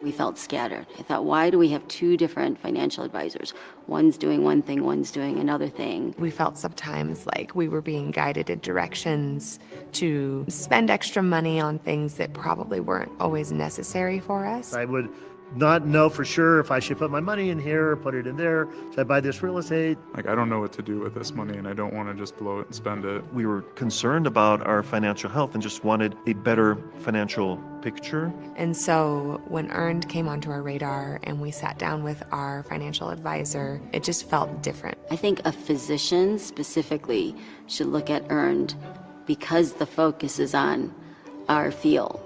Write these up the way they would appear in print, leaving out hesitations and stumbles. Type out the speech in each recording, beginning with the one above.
We felt scattered. I thought, why do we have two different financial advisors? One's doing one thing, one's doing another thing. We felt sometimes like we were being guided in directions to spend extra money on things that probably weren't always necessary for us. I would not know for sure if I should put my money in here or put it in there. Should I buy this real estate? Like, I don't know what to do with this money, and I don't want to just blow it and spend it. We were concerned about our financial health and just wanted a better financial picture. And so when Earned came onto our radar and we sat down with our financial advisor, it just felt different. I think a physician specifically should look at Earned because the focus is on our field.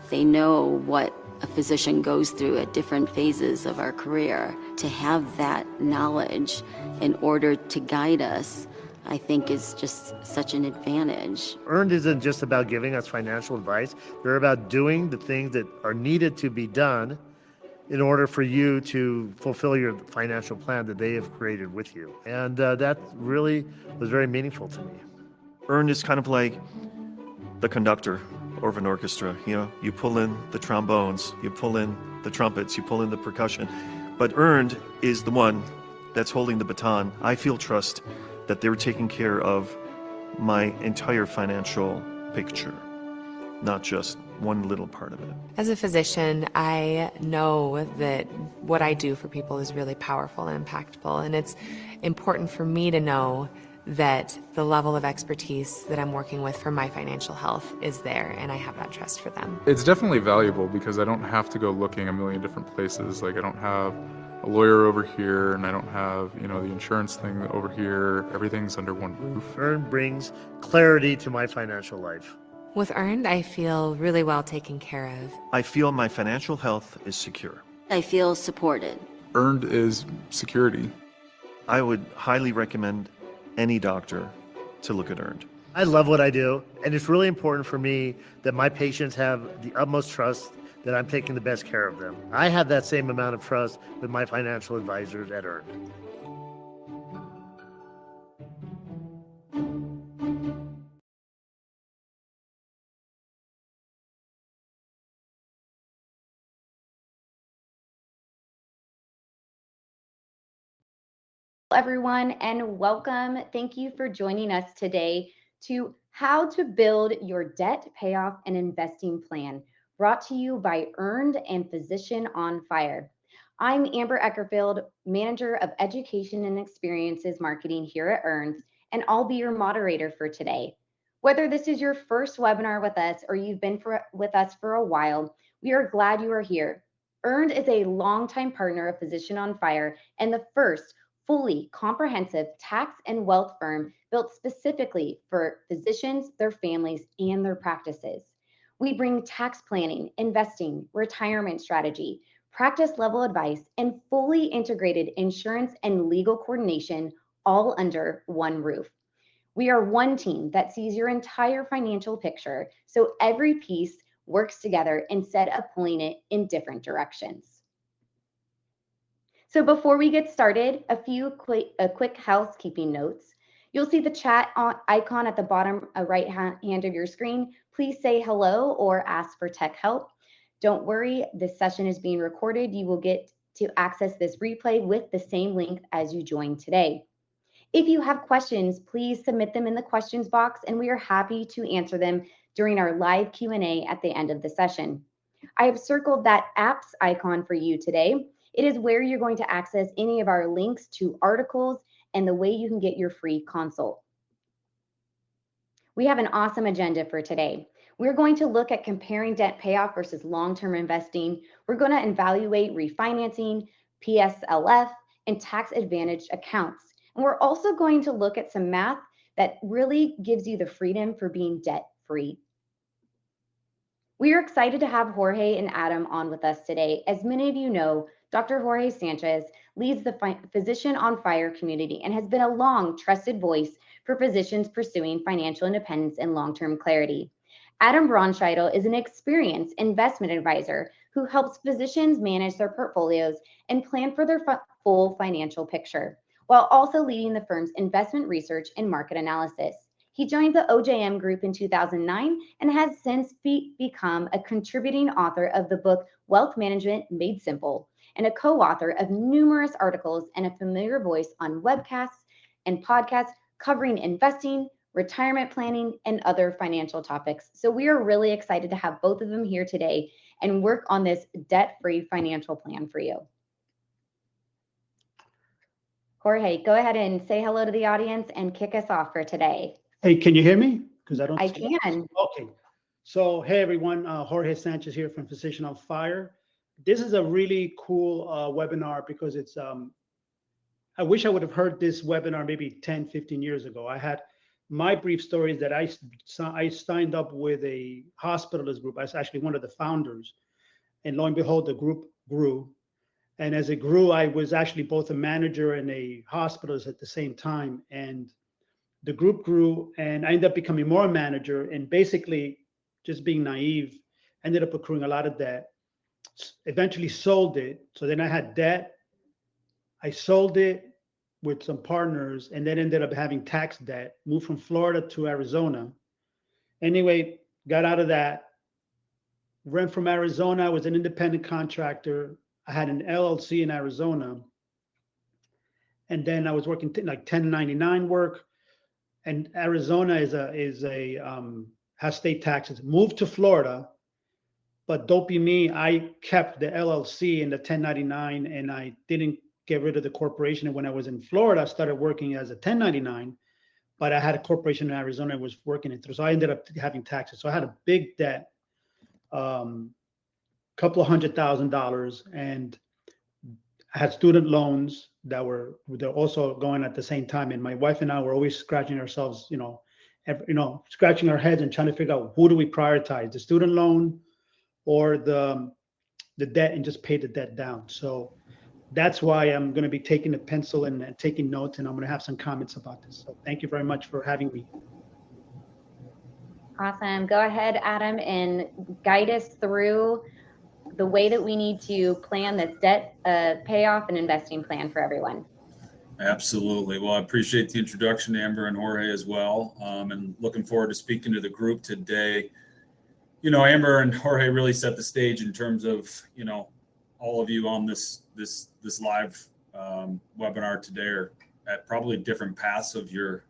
They know what a physician goes through at different phases of our career. To have that knowledge in order to guide us, I think is just such an advantage. Earned isn't just about giving us financial advice. They're about doing the things that are needed to be done in order for you to fulfill your financial plan that they have created with you. And that really was very meaningful to me. Earned is kind of like the conductor of an orchestra. You know, you pull in the trombones, you pull in the trumpets, you pull in the percussion. But Earned is the one that's holding the baton. I feel trust that they're taking care of my entire financial picture, not just one little part of it. As a physician, I know that what I do for people is really powerful and impactful, and it's important for me to know that the level of expertise that I'm working with for my financial health is there, and I have that trust for them. It's definitely valuable because I don't have to go looking a million different places. Like, I don't have a lawyer over here, and I don't have, the insurance thing over here. Everything's under one roof. Earned brings clarity to my financial life. With Earned, I feel really well taken care of. I feel my financial health is secure. I feel supported. Earned is security. I would highly recommend any doctor to look at Earned. I love what I do, and it's really important for me that my patients have the utmost trust that I'm taking the best care of them. I have that same amount of trust with my financial advisors at Earned. Everyone, and welcome. Thank you for joining us today to How to Build Your Debt Payoff and Investing Plan, brought to you by Earned and Physician on Fire. I'm Amber Eckerfield, Manager of Education and Experiences Marketing here at Earned, and I'll be your moderator for today. Whether this is your first webinar with us or you've been with us for a while, we are glad you are here. Earned is a longtime partner of Physician on Fire and the first fully comprehensive tax and wealth firm built specifically for physicians, their families, and their practices. We bring tax planning, investing, retirement strategy, practice level advice, and fully integrated insurance and legal coordination all under one roof. We are one team that sees your entire financial picture, so every piece works together instead of pulling it in different directions. So before we get started, a quick housekeeping notes. You'll see the chat icon at the bottom right hand of your screen. Please say hello or ask for tech help. Don't worry, this session is being recorded. You will get to access this replay with the same link as you joined today. If you have questions, please submit them in the questions box, and we are happy to answer them during our live Q&A at the end of the session. I have circled that apps icon for you today. It is where you're going to access any of our links to articles and the way you can get your free consult. We have an awesome agenda for today. We're going to look at comparing debt payoff versus long-term investing. We're going to evaluate refinancing, PSLF, and tax advantage accounts. And we're also going to look at some math that really gives you the freedom for being debt-free. We are excited to have Jorge and Adam on with us today. As many of you know, Dr. Jorge Sanchez leads the Physician on Fire community and has been a long trusted voice for physicians pursuing financial independence and long-term clarity. Adam Braunscheidel is an experienced investment advisor who helps physicians manage their portfolios and plan for their full financial picture, while also leading the firm's investment research and market analysis. He joined the OJM Group in 2009 and has since become a contributing author of the book Wealth Management Made Simple and a co-author of numerous articles and a familiar voice on webcasts and podcasts covering investing, retirement planning, and other financial topics. So we are really excited to have both of them here today and work on this debt-free financial plan for you. Jorge, go ahead and say hello to the audience and kick us off for today. Hey, can you hear me? Because I don't. I can. Okay. So, hey everyone, Jorge Sanchez here from Physician on Fire. This is a really cool webinar because it's, I wish I would have heard this webinar maybe 10, 15 years ago. I had my brief story is that I signed up with a hospitalist group. I was actually one of the founders. And lo and behold, the group grew. And as it grew, I was actually both a manager and a hospitalist at the same time. And the group grew, and I ended up becoming more a manager, and basically just being naive, ended up accruing a lot of debt. Eventually sold it. So then I had debt. I sold it with some partners, and then ended up having tax debt. Moved from Florida to Arizona. Anyway, got out of that. Went from Arizona. I was an independent contractor. I had an LLC in Arizona, and then I was working like 1099 work. And Arizona has state taxes. Moved to Florida, but don't be me. I kept the LLC and the 1099, and I didn't get rid of the corporation. And when I was in Florida, I started working as a 1099, but I had a corporation in Arizona I was working it through. So I ended up having taxes. So I had a big debt. Couple of $100,000, and I had student loans that were also going at the same time. And my wife and I were always scratching ourselves, scratching our heads and trying to figure out who do we prioritize, the student loan or the debt, and just pay the debt down. So that's why I'm going to be taking a pencil and taking notes, and I'm going to have some comments about this. So thank you very much for having me. Awesome. Go ahead, Adam, and guide us through the way that we need to plan this debt payoff and investing plan for everyone. Absolutely. Well, I appreciate the introduction, Amber and Jorge, as well, and looking forward to speaking to the group today. Amber and Jorge really set the stage in terms of all of you on this live webinar today are at probably different paths of your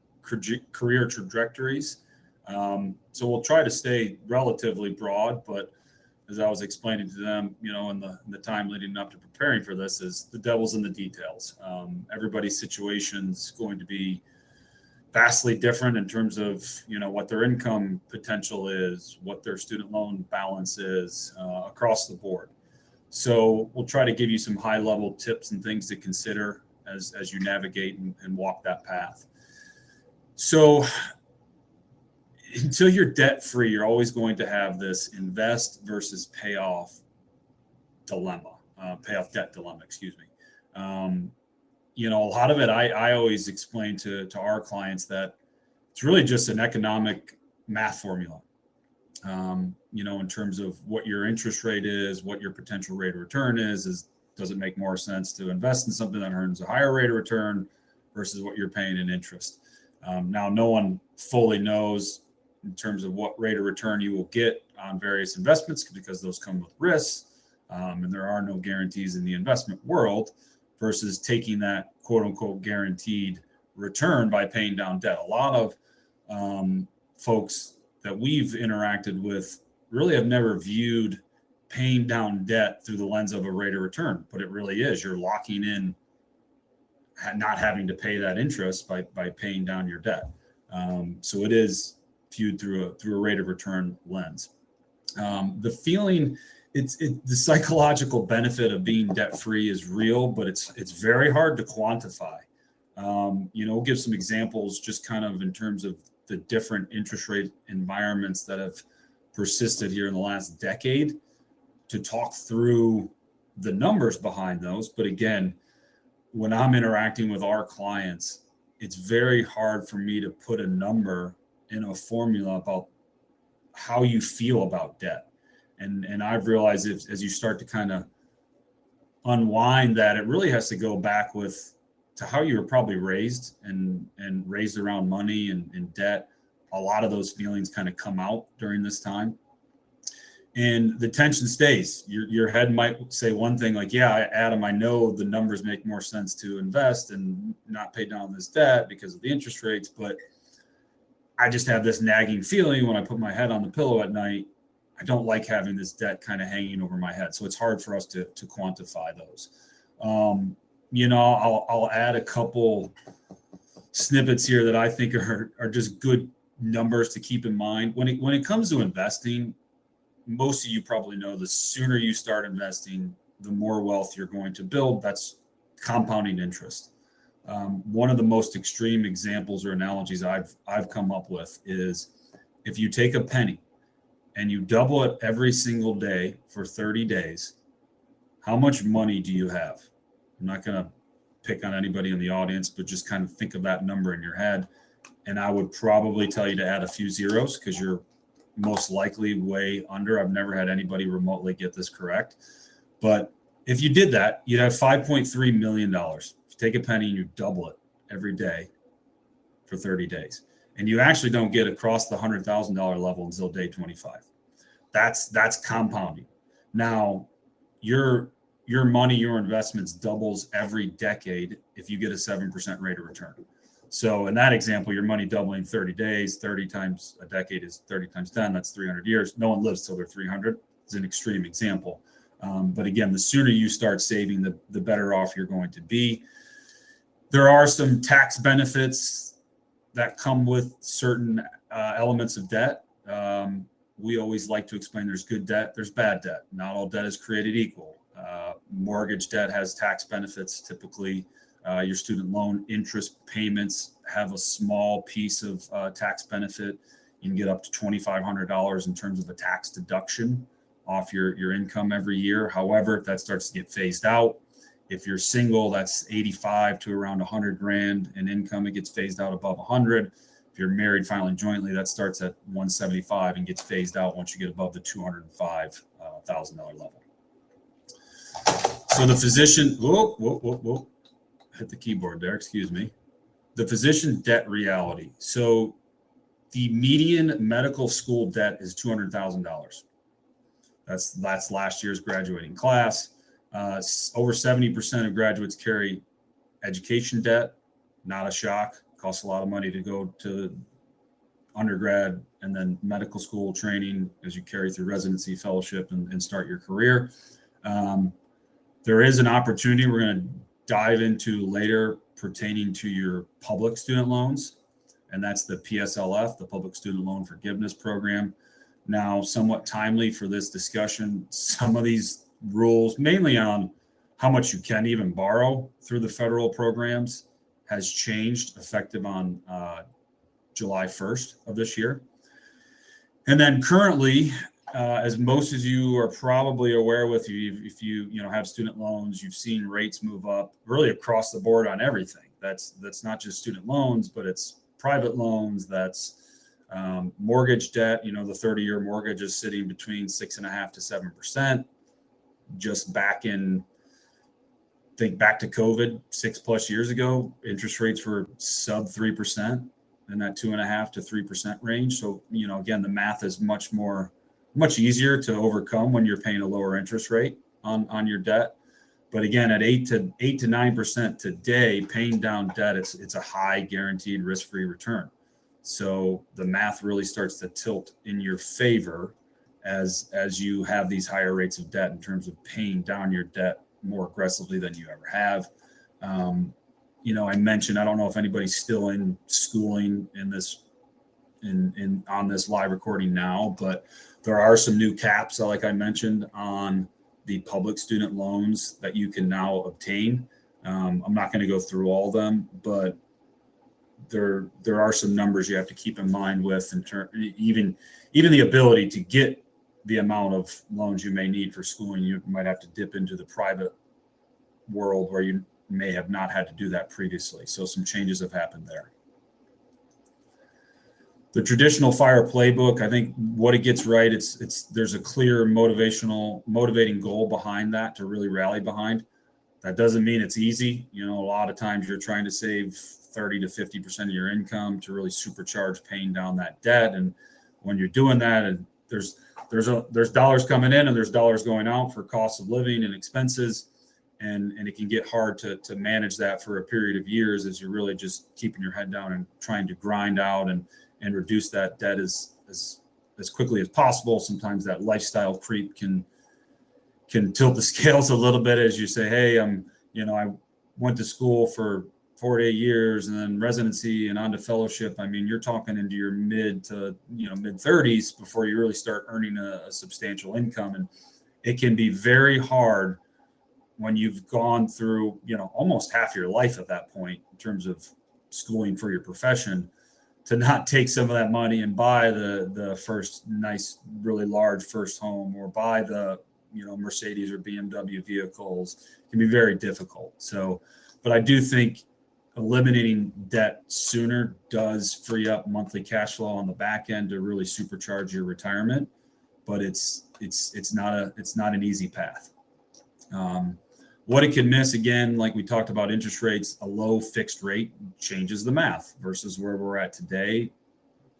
career trajectories. So we'll try to stay relatively broad, but as I was explaining to them, in the time leading up to preparing for this, is the devil's in the details. Everybody's situation's going to be vastly different in terms of, what their income potential is, what their student loan balance is, across the board. So we'll try to give you some high level tips and things to consider as you navigate and walk that path. So until you're debt free, you're always going to have this invest versus payoff dilemma, payoff debt dilemma, excuse me. A lot of it, I always explain to our clients that it's really just an economic math formula. In terms of what your interest rate is, what your potential rate of return is does it make more sense to invest in something that earns a higher rate of return versus what you're paying in interest? Now, no one fully knows in terms of what rate of return you will get on various investments, because those come with risks, and there are no guarantees in the investment world, versus taking that quote unquote guaranteed return by paying down debt. A lot of folks that we've interacted with really have never viewed paying down debt through the lens of a rate of return, but it really is. You're locking in not having to pay that interest by paying down your debt. So it is viewed through a rate of return lens. The feeling, the psychological benefit of being debt free is real, but it's very hard to quantify. We'll give some examples just kind of in terms of the different interest rate environments that have persisted here in the last decade to talk through the numbers behind those. But again, when I'm interacting with our clients, it's very hard for me to put a number in a formula about how you feel about debt. And I've realized as you start to kind of unwind that, it really has to go back to how you were probably raised and raised around money and debt, a lot of those feelings kind of come out during this time. And the tension stays. Your head might say one thing like, yeah, Adam, I know the numbers make more sense to invest and not pay down this debt because of the interest rates, but I just have this nagging feeling when I put my head on the pillow at night. I don't like having this debt kind of hanging over my head. So it's hard for us to quantify those. I'll add a couple snippets here that I think are just good numbers to keep in mind. When it comes to investing, most of you probably know the sooner you start investing, the more wealth you're going to build. That's compounding interest. One of the most extreme examples or analogies I've come up with is if you take a penny and you double it every single day for 30 days, how much money do you have? I'm not going to pick on anybody in the audience, but just kind of think of that number in your head. And I would probably tell you to add a few zeros because you're most likely way under. I've never had anybody remotely get this correct. But if you did that, you'd have $5.3 million. If you take a penny and you double it every day for 30 days, and you actually don't get across the $100,000 level until day 25. That's compounding. Now, your money, your investments doubles every decade if you get a 7% rate of return. So in that example, your money doubling 30 days, 30 times a decade is 30 times 10. That's 300 years. No one lives till they're 300. It's an extreme example. But again, the sooner you start saving, the better off you're going to be. There are some tax benefits that come with certain elements of debt. We always like to explain there's good debt, there's bad debt. Not all debt is created equal. Mortgage debt has tax benefits. Typically, your student loan interest payments have a small piece of tax benefit. You can get up to $2,500 in terms of a tax deduction off your income every year. However, that starts to get phased out. If you're single, that's 85 to around 100 grand in income. It gets phased out above 100. If you're married filing jointly, that starts at 175 and gets phased out once you get above the $205,000 level. So the physician, hit the keyboard there, excuse me. The physician debt reality. So the median medical school debt is $200,000. That's last year's graduating class. Over 70% of graduates carry education debt. Not a shock. Costs a lot of money to go to undergrad and then medical school training as you carry through residency, fellowship, and start your career. There is an opportunity we're going to dive into later pertaining to your public student loans, and that's the PSLF, the Public Student Loan Forgiveness Program. Now, somewhat timely for this discussion, some of these rules, mainly on how much you can even borrow through the federal programs, has changed effective on July 1st of this year. And then currently, as most of you are probably aware with you, if you have student loans, you've seen rates move up really across the board on everything. That's not just student loans, but it's private loans, that's mortgage debt. The 30-year mortgage is sitting between 6.5% to 7%. Just back to COVID 6+ years ago, interest rates were sub 3% in that 2.5% to 3% range. So, again, the math is much easier to overcome when you're paying a lower interest rate on your debt. But again, at 8 to 9% today, paying down debt, it's a high guaranteed risk-free return. So the math really starts to tilt in your favor as you have these higher rates of debt in terms of paying down your debt more aggressively than you ever have. I mentioned, I don't know if anybody's still in schooling on this live recording now, but there are some new caps, like I mentioned, on the public student loans that you can now obtain. I'm not going to go through all of them, but there are some numbers you have to keep in mind with even the ability to get the amount of loans you may need for schooling. You might have to dip into the private world where you may have not had to do that previously. So some changes have happened there. The traditional FIRE playbook, I think what it gets right, there's a clear motivating goal behind that to really rally behind. That doesn't mean it's easy. A lot of times you're trying to save 30 to 50% of your income to really supercharge paying down that debt. And when you're doing that, and there's dollars coming in and there's dollars going out for cost of living and expenses. And it can get hard to manage that for a period of years as you're really just keeping your head down and trying to grind out and reduce that debt as quickly as possible. Sometimes that lifestyle creep can tilt the scales a little bit as you say, hey, I went to school for 4 to 8 years and then residency and on to fellowship. I mean, you're talking into your mid 30s before you really start earning a substantial income. And it can be very hard when you've gone through, almost half your life at that point in terms of schooling for your profession, to not take some of that money and buy the first nice, really large first home, or buy the, Mercedes or BMW vehicles. It can be very difficult. So, but I do think eliminating debt sooner does free up monthly cash flow on the back end to really supercharge your retirement. But it's not an easy path. What it can miss, again, like we talked about interest rates, a low fixed rate changes the math versus where we're at today.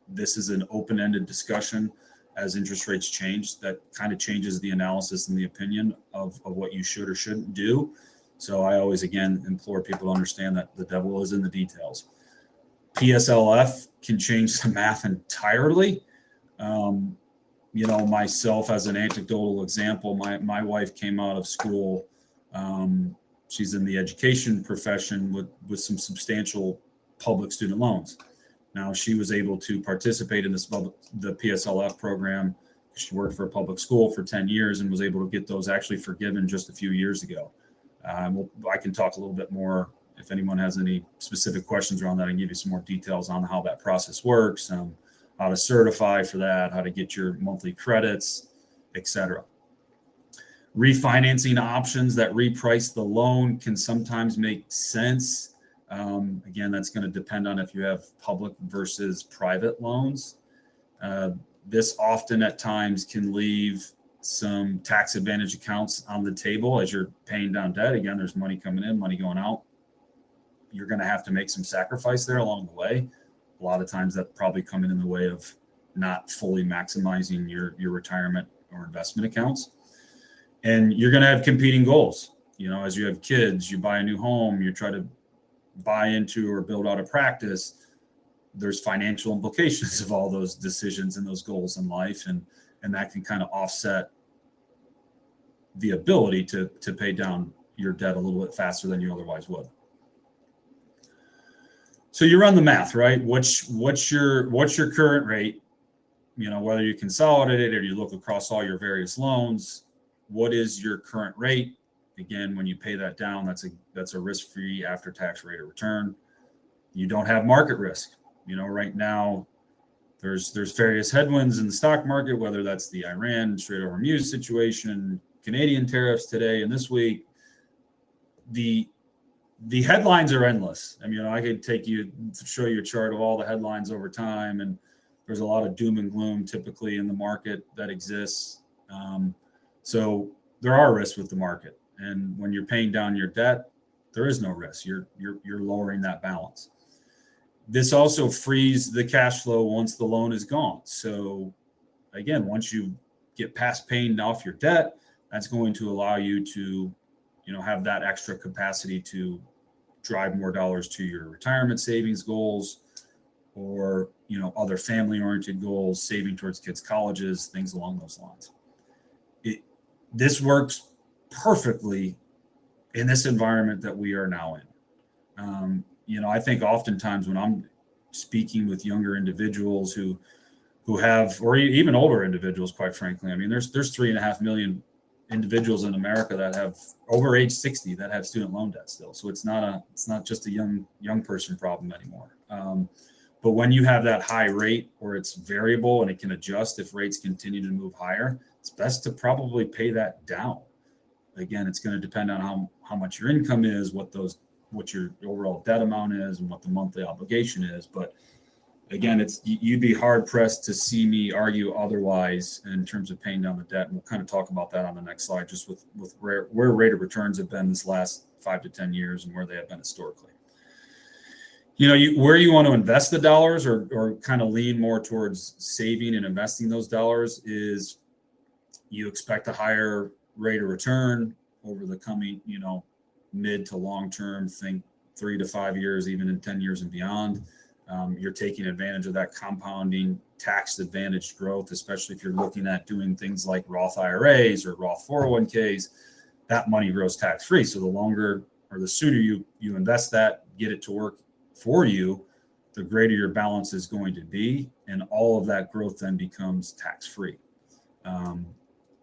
This is an open-ended discussion. As interest rates change, that kind of changes the analysis and the opinion of what you should or shouldn't do. So I always, again, implore people to understand that the devil is in the details. PSLF can change the math entirely. Myself, as an anecdotal example, my wife came out of school. She's in the education profession with some substantial public student loans. Now, she was able to participate in the PSLF program. She worked for a public school for 10 years and was able to get those actually forgiven just a few years ago. I can talk a little bit more if anyone has any specific questions around that and give you some more details on how that process works, how to certify for that, how to get your monthly credits, etc. Refinancing options that reprice the loan can sometimes make sense. Again, that's going to depend on if you have public versus private loans. This often at times can leave some tax advantage accounts on the table as you're paying down debt. Again, there's money coming in, money going out. You're going to have to make some sacrifice there along the way. A lot of times that probably coming in the way of not fully maximizing your retirement or investment accounts. And you're going to have competing goals. As you have kids, you buy a new home, you try to buy into or build out a practice. There's financial implications of all those decisions and those goals in life. And that can kind of offset the ability to pay down your debt a little bit faster than you otherwise would. So you run the math, right? What's your current rate? Whether you consolidate it or you look across all your various loans, what is your current rate? Again, when you pay that down, that's a risk-free after-tax rate of return. You don't have market risk. Right now, there's various headwinds in the stock market, whether that's the Iran Strait of Hormuz situation, Canadian tariffs today and this week. The headlines are endless. I could show you a chart of all the headlines over time, and there's a lot of doom and gloom typically in the market that exists. So there are risks with the market. And when you're paying down your debt, there is no risk. You're lowering that balance. This also frees the cash flow once the loan is gone. So again, once you get past paying off your debt, that's going to allow you to, have that extra capacity to drive more dollars to your retirement savings goals or, other family-oriented goals, saving towards kids' colleges, things along those lines. This works perfectly in this environment that we are now in. I think oftentimes when I'm speaking with younger individuals who have, or even older individuals, quite frankly, there's 3.5 million individuals in America that have over age 60 that have student loan debt still. So it's not just a young person problem anymore. But when you have that high rate or it's variable and it can adjust if rates continue to move higher, it's best to probably pay that down. Again, it's going to depend on how much your income is, what your overall debt amount is, and what the monthly obligation is. But again, you'd be hard pressed to see me argue otherwise in terms of paying down the debt. And we'll kind of talk about that on the next slide, just with where rate of returns have been this last 5 to 10 years and where they have been historically. Where you want to invest the dollars or kind of lean more towards saving and investing those dollars is you expect a higher rate of return over the coming, mid to long term, think 3 to 5 years, even in 10 years and beyond. You're taking advantage of that compounding tax advantaged growth, especially if you're looking at doing things like Roth IRAs or Roth 401ks. That money grows tax free. So the longer or the sooner you invest that, get it to work for you, the greater your balance is going to be, and all of that growth then becomes tax free.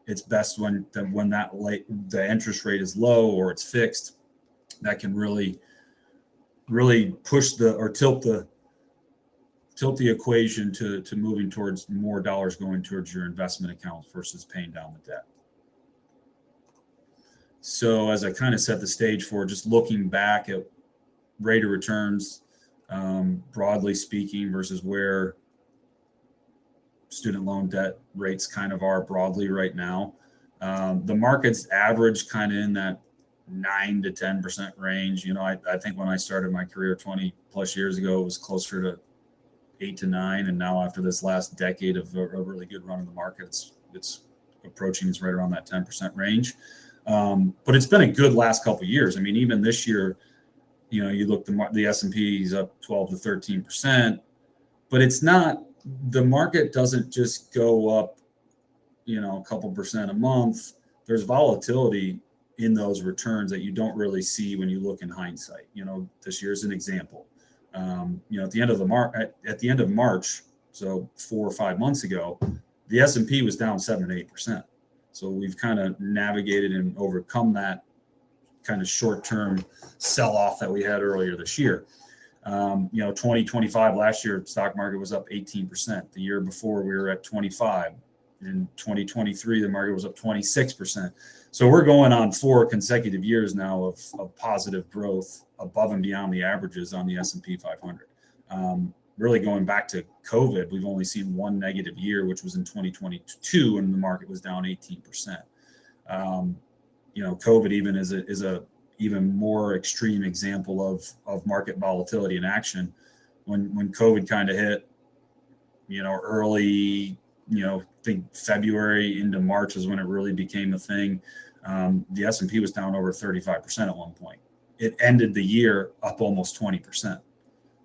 It's best when the interest rate is low or it's fixed. That can really push tilt the equation to moving towards more dollars going towards your investment account versus paying down the debt. So as I kind of set the stage for just looking back at rate of returns, broadly speaking, versus where student loan debt rates kind of are broadly right now. The market's average kind of in that 9 to 10% range. I think when I started my career 20 plus years ago, it was closer to 8 to 9. And now after this last decade of a really good run in the market, it's right around that 10% range. But it's been a good last couple of years. I mean, even this year, you look, the S&P is up 12 to 13%, but the market doesn't just go up, a couple percent a month. There's volatility in those returns that you don't really see when you look in hindsight. This year's an example. At the end of March, so 4 or 5 months ago, the S&P was down 7 to 8%. So we've kind of navigated and overcome that kind of short-term sell-off that we had earlier this year. 2025 last year, stock market was up 18%. The year before, we were at 25. In 2023, the market was up 26%. So we're going on 4 consecutive years now of positive growth above and beyond the averages on the S&P 500. Really going back to COVID, we've only seen one negative year, which was in 2022, and the market was down 18%. COVID even is a even more extreme example of market volatility in action. When COVID kind of hit, early, I think February into March is when it really became a thing. The S&P was down over 35% at one point. It ended the year up almost 20%.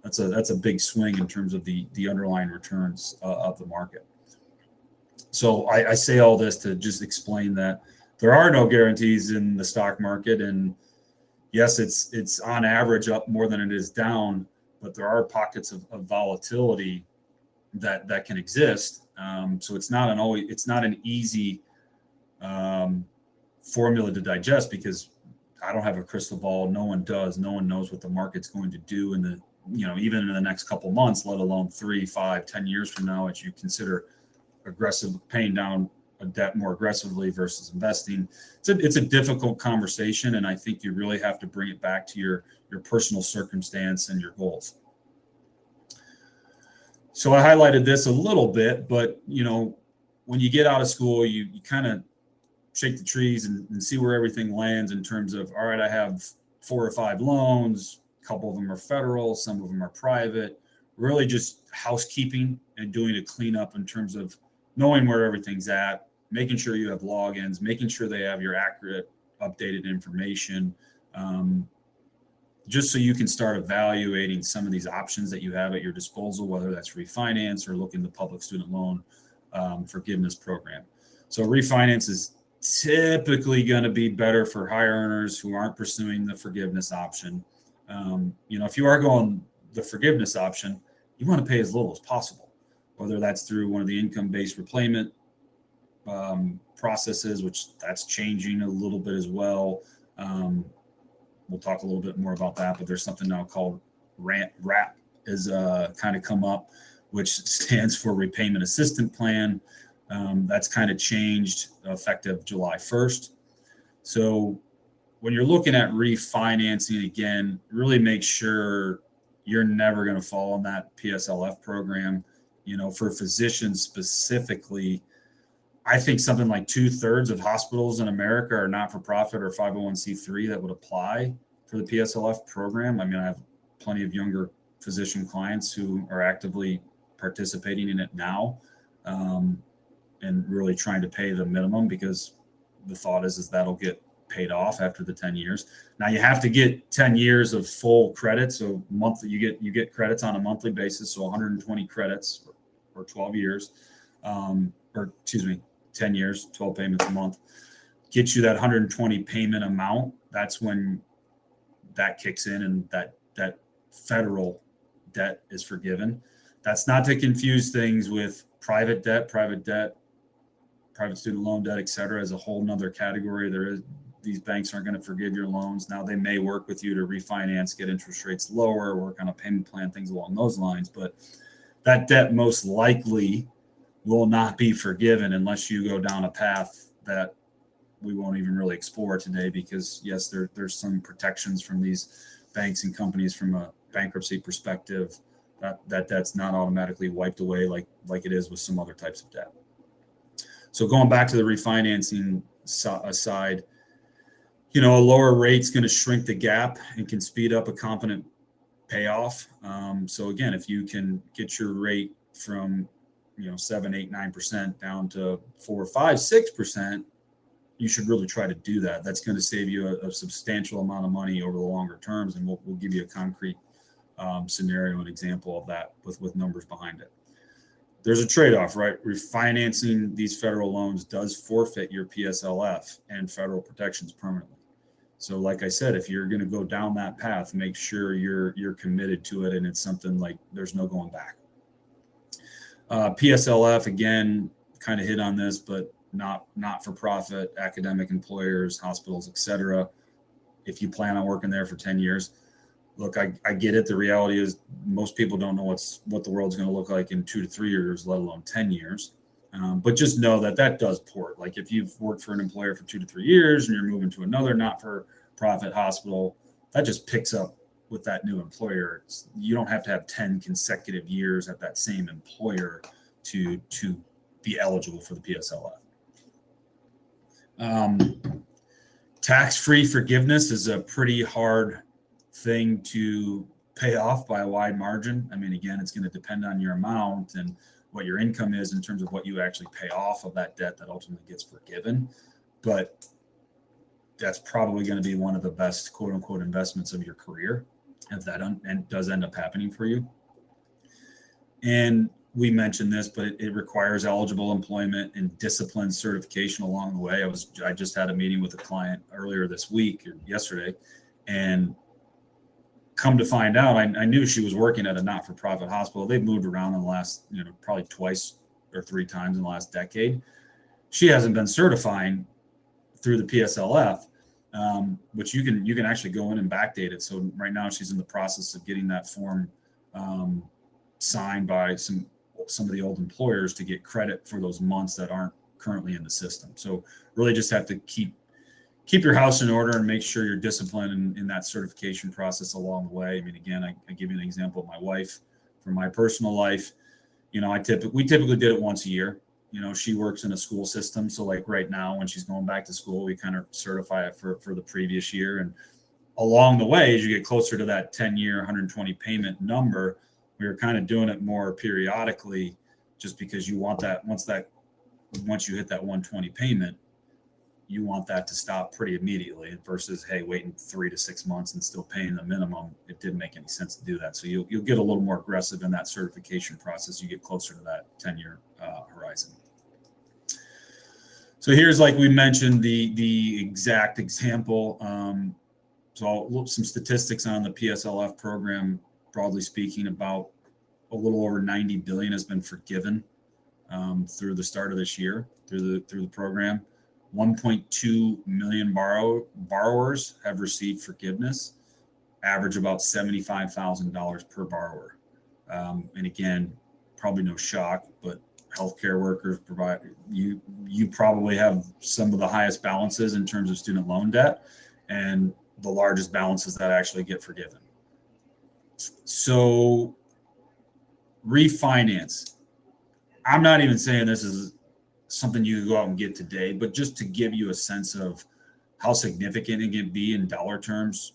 That's a big swing in terms of the underlying returns of the market. So I say all this to just explain that there are no guarantees in the stock market, and yes, it's on average up more than it is down, but there are pockets of volatility that can exist. So it's not an easy formula to digest, because I don't have a crystal ball. No one does. No one knows what the market's going to do even in the next couple months, let alone 3, 5, 10 years from now, as you consider paying down a debt more aggressively versus investing. It's a difficult conversation, and I think you really have to bring it back to your personal circumstance and your goals. So I highlighted this a little bit, but when you get out of school, you kind of shake the trees and see where everything lands in terms of, all right, I have 4 or 5 loans, a couple of them are federal, some of them are private, really just housekeeping and doing a cleanup in terms of knowing where everything's at, making sure you have logins, making sure they have your accurate, updated information, just so you can start evaluating some of these options that you have at your disposal, whether that's refinance or look in the public student loan forgiveness program. So refinance is typically going to be better for high earners who aren't pursuing the forgiveness option. If you are going the forgiveness option, you want to pay as little as possible, whether that's through one of the income-based repayment processes, which that's changing a little bit as well. We'll talk a little bit more about that, but there's something now called RAP has kind of come up, which stands for Repayment Assistance Plan. That's kind of changed effective July 1st. So when you're looking at refinancing, again, really make sure you're never going to fall in that PSLF program. For physicians specifically, I think something like 2/3 of hospitals in America are not-for-profit or 501c3 that would apply for the PSLF program. I mean, I have plenty of younger physician clients who are actively participating in it now, and really trying to pay the minimum, because the thought is that'll get paid off after the 10 years. Now you have to get 10 years of full credit. So monthly, you get credits on a monthly basis. So 120 credits or 12 years, 10 years, 12 payments a month, gets you that 120 payment amount. That's when that kicks in and that federal debt is forgiven. That's not to confuse things with private debt, private student loan debt, et cetera, is a whole nother category. These banks aren't going to forgive your loans. Now they may work with you to refinance, get interest rates lower, work on a payment plan, things along those lines. But that debt most likely will not be forgiven unless you go down a path that we won't even really explore today, because yes, there's some protections from these banks and companies from a bankruptcy perspective. That debt's not automatically wiped away like it is with some other types of debt. So going back to the refinancing side, a lower rate's going to shrink the gap and can speed up a competent payoff. So again, if you can get your rate from 7, 8, 9% down to 4, 5, 6%, you should really try to do that. That's going to save you a substantial amount of money over the longer terms, and we'll give you a concrete scenario and example of that with numbers behind it. There's a trade-off, right? Refinancing these federal loans does forfeit your PSLF and federal protections permanently. So like I said, if you're going to go down that path, make sure you're committed to it, and it's something like there's no going back. PSLF, again, kind of hit on this, but not for profit, academic employers, hospitals, et cetera. If you plan on working there for 10 years, look, I get it. The reality is most people don't know what the world's going to look like in 2 to 3 years, let alone 10 years. But just know that does port. Like if you've worked for an employer for 2 to 3 years and you're moving to another not-for-profit hospital, that just picks up with that new employer. You don't have to have 10 consecutive years at that same employer to be eligible for the PSLF. Tax-free forgiveness is a pretty hard thing to pay off by a wide margin. I mean, again, it's going to depend on your amount and what your income is in terms of what you actually pay off of that debt that ultimately gets forgiven. But that's probably going to be one of the best quote unquote investments of your career if that does end up happening for you. And we mentioned this, but it requires eligible employment and discipline certification along the way. I just had a meeting with a client earlier this week or yesterday, and come to find out, I knew she was working at a not-for-profit hospital. They've moved around in the last, probably twice or 3 times in the last decade. She hasn't been certifying through the PSLF, which you can actually go in and backdate it. So right now she's in the process of getting that form signed by some of the old employers to get credit for those months that aren't currently in the system. So really just have to keep your house in order and make sure you're disciplined in that certification process along the way. I mean, again, I give you an example of my wife. For my personal life, we typically did it once a year. She works in a school system. So like right now when she's going back to school, we kind of certify it for the previous year. And along the way, as you get closer to that 10-year, 120 payment number, we were kind of doing it more periodically just because you want that once you hit that 120 payment, you want that to stop pretty immediately versus, hey, waiting 3 to 6 months and still paying the minimum. It didn't make any sense to do that. So you'll get a little more aggressive in that certification process. You get closer to that 10-year horizon. So here's, like we mentioned, the exact example. So I'll look some statistics on the PSLF program. Broadly speaking, about a little over 90 billion has been forgiven through the start of this year through the program. 1.2 million borrowers have received forgiveness, average about $75,000 per borrower. And again, probably no shock, but healthcare workers you probably have some of the highest balances in terms of student loan debt and the largest balances that actually get forgiven. So refinance. I'm not even saying this is something you can go out and get today, but just to give you a sense of how significant it can be in dollar terms.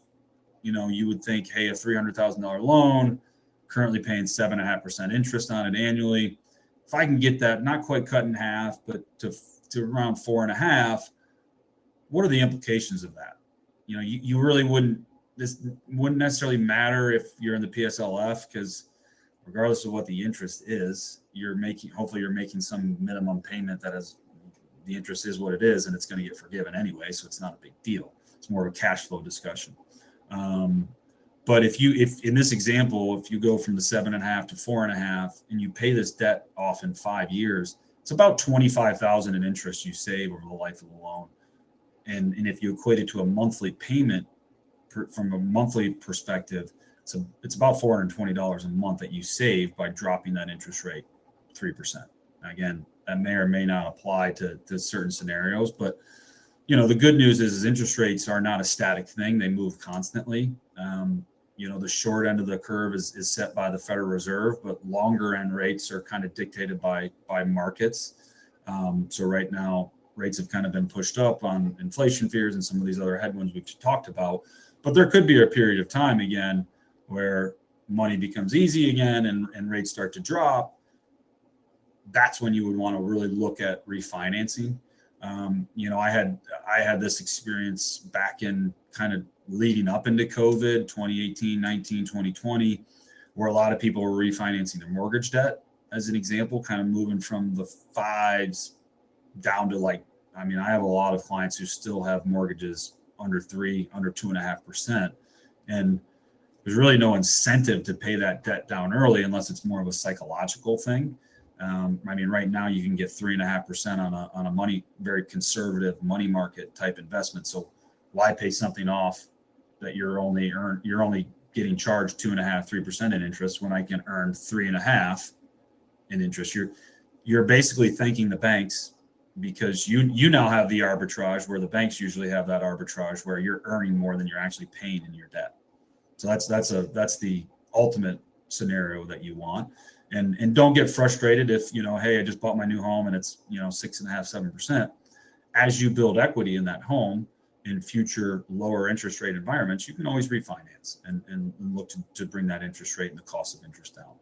You would think, hey, a $300,000 loan, currently paying 7.5% interest on it annually. If I can get that not quite cut in half, but to around 4.5, what are the implications of that? You really this wouldn't necessarily matter if you're in the PSLF, because regardless of what the interest is, hopefully you're making some minimum payment that has, the interest is what it is, and it's going to get forgiven anyway, so it's not a big deal. It's more of a cash flow discussion. But if in this example, if you go from the 7.5 to 4.5 and you pay this debt off in 5 years, it's about $25,000 in interest you save over the life of the loan. And if you equate it to a monthly payment from a monthly perspective, it's about $420 a month that you save by dropping that interest rate 3%. Again, that may or may not apply to certain scenarios, but the good news is interest rates are not a static thing. They move constantly. The short end of the curve is set by the Federal Reserve, but longer end rates are kind of dictated by markets. So right now, rates have kind of been pushed up on inflation fears and some of these other headwinds we've talked about. But there could be a period of time again where money becomes easy again and rates start to drop. That's when you would want to really look at refinancing. I had this experience back in kind of leading up into COVID, 2018, 19, 2020, where a lot of people were refinancing their mortgage debt, as an example, kind of moving from the 5s down to I have a lot of clients who still have mortgages under 2.5%. And there's really no incentive to pay that debt down early unless it's more of a psychological thing. Right now you can get 3.5% on a very conservative money market type investment. So why pay something off that you're only getting charged 2.5%, 3% in interest when I can earn 3.5% in interest? You're basically thanking the banks, because you now have the arbitrage where the banks usually have that arbitrage where you're earning more than you're actually paying in your debt. So that's the ultimate scenario that you want. And don't get frustrated if, hey, I just bought my new home and it's, 6.5%, 7%. As you build equity in that home in future lower interest rate environments, you can always refinance and look to bring that interest rate and the cost of interest down.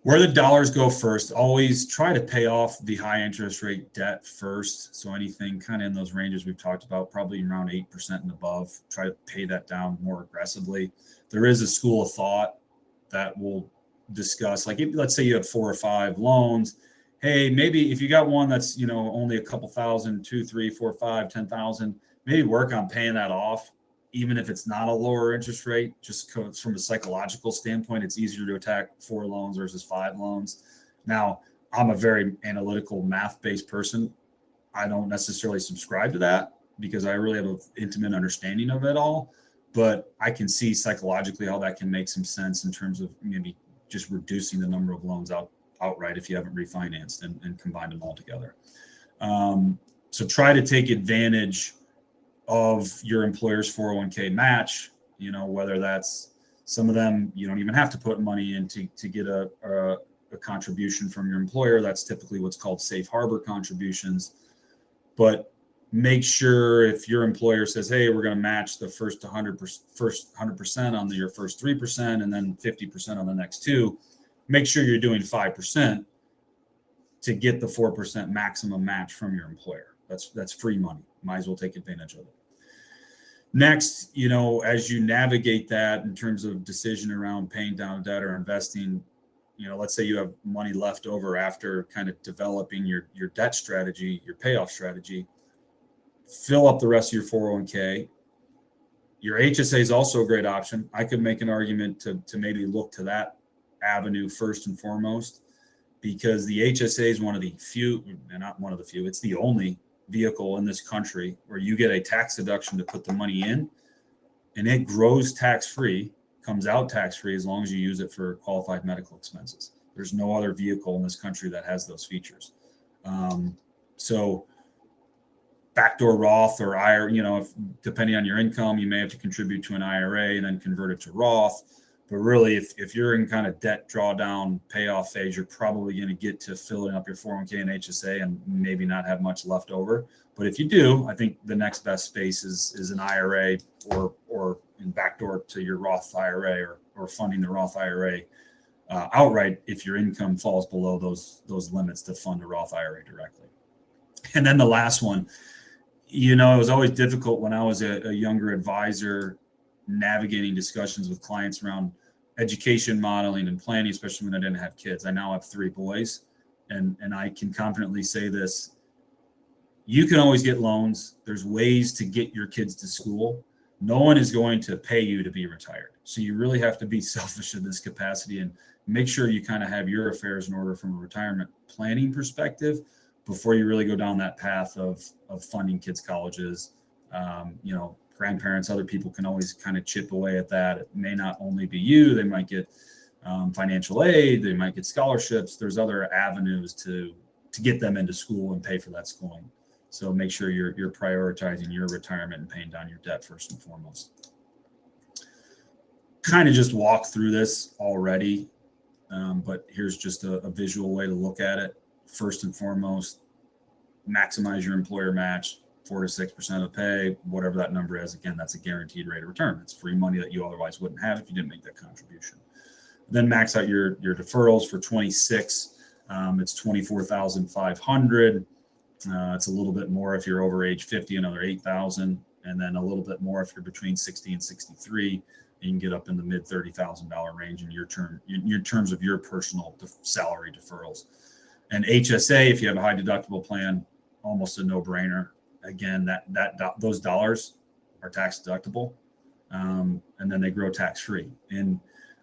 Where the dollars go first, always try to pay off the high interest rate debt first. So anything kind of in those ranges we've talked about, probably around 8% and above, try to pay that down more aggressively. There is a school of thought that we'll discuss, let's say you have 4 or 5 loans. Hey, maybe if you got one that's, only a couple thousand, 2, 3, 4, 5, 10,000, maybe work on paying that off, even if it's not a lower interest rate. Just from a psychological standpoint, it's easier to attack 4 loans versus 5 loans. Now, I'm a very analytical, math-based person. I don't necessarily subscribe to that because I really have an intimate understanding of it all. But I can see psychologically how that can make some sense in terms of maybe just reducing the number of loans outright if you haven't refinanced and combined them all together. So try to take advantage of your employer's 401k match, whether that's some of them, you don't even have to put money in to get a contribution from your employer. That's typically what's called safe harbor contributions. But make sure if your employer says, hey, we're going to match the first 100% on your first 3% and then 50% on the next 2, make sure you're doing 5% to get the 4% maximum match from your employer. That's free money. Might as well take advantage of it. Next, as you navigate that in terms of decision around paying down debt or investing, let's say you have money left over after kind of developing your debt strategy, your payoff strategy, fill up the rest of your 401k. Your HSA is also a great option. I could make an argument to maybe look to that avenue first and foremost, because the HSA is one of the few, and not one of the few, it's the only vehicle in this country where you get a tax deduction to put the money in, and it grows tax-free, comes out tax-free as long as you use it for qualified medical expenses. There's no other vehicle in this country that has those features. So backdoor Roth or IRA, if, depending on your income, you may have to contribute to an IRA and then convert it to Roth. But really, if you're in kind of debt drawdown payoff phase, you're probably going to get to filling up your 401k and HSA and maybe not have much left over. But if you do, I think the next best space is an IRA or in backdoor to your Roth IRA or funding the Roth IRA outright if your income falls below those limits to fund a Roth IRA directly. And then the last one, it was always difficult when I was a younger advisor navigating discussions with clients around education modeling and planning, especially when I didn't have kids. I now have 3 boys, and I can confidently say this. You can always get loans. There's ways to get your kids to school. No one is going to pay you to be retired. So you really have to be selfish in this capacity and make sure you kind of have your affairs in order from a retirement planning perspective before you really go down that path of funding kids' colleges. Grandparents, other people can always kind of chip away at that. It may not only be you. They might get financial aid. They might get scholarships. There's other avenues to get them into school and pay for that schooling. So make sure you're prioritizing your retirement and paying down your debt first and foremost. Kind of just walk through this already, but here's just a visual way to look at it. First and foremost, maximize your employer match. 4 to 6% of pay, whatever that number is. Again, that's a guaranteed rate of return. It's free money that you otherwise wouldn't have if you didn't make that contribution. Then max out your deferrals for 26. It's 24,500. It's a little bit more if you're over age 50, another 8,000, and then a little bit more if you're between 60 and 63. You can get up in the mid $30,000 range in your terms of your personal salary deferrals. And HSA, if you have a high deductible plan, almost a no-brainer. Again, those dollars are tax deductible, and then they grow tax free. And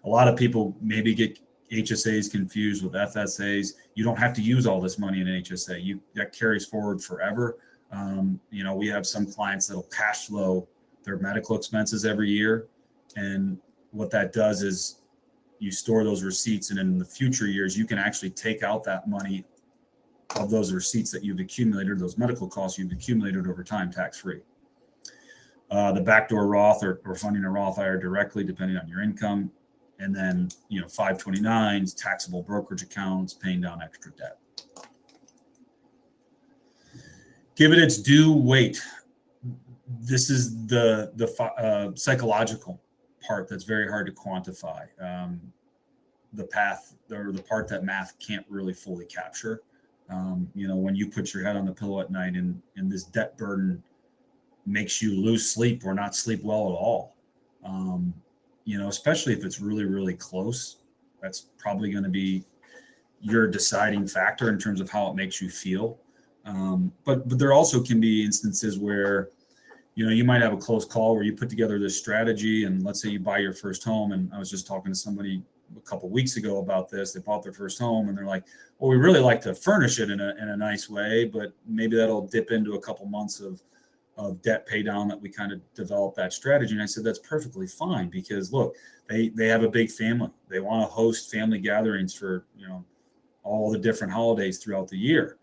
a lot of people maybe get HSAs confused with FSAs. You don't have to use all this money in an HSA. That carries forward forever. We have some clients that'll cash flow their medical expenses every year, and what that does is you store those receipts, and in the future years, you can actually take out that money of those receipts that you've accumulated, those medical costs you've accumulated over time, tax-free. The backdoor Roth or funding a Roth IRA directly, depending on your income. And then, 529s, taxable brokerage accounts, paying down extra debt. Give it its due weight. This is the psychological part that's very hard to quantify. The path or the part that math can't really fully capture. When you put your head on the pillow at night and this debt burden makes you lose sleep or not sleep well at all, especially if it's really, really close, that's probably going to be your deciding factor in terms of how it makes you feel. But there also can be instances where, you might have a close call where you put together this strategy, and let's say you buy your first home. And I was just talking to somebody a couple of weeks ago about this. They bought their first home and they're like, well, we really like to furnish it in a nice way, but maybe that'll dip into a couple months of debt pay down that we kind of develop that strategy. And I said, that's perfectly fine, because look, they have a big family. They want to host family gatherings for, all the different holidays throughout the year.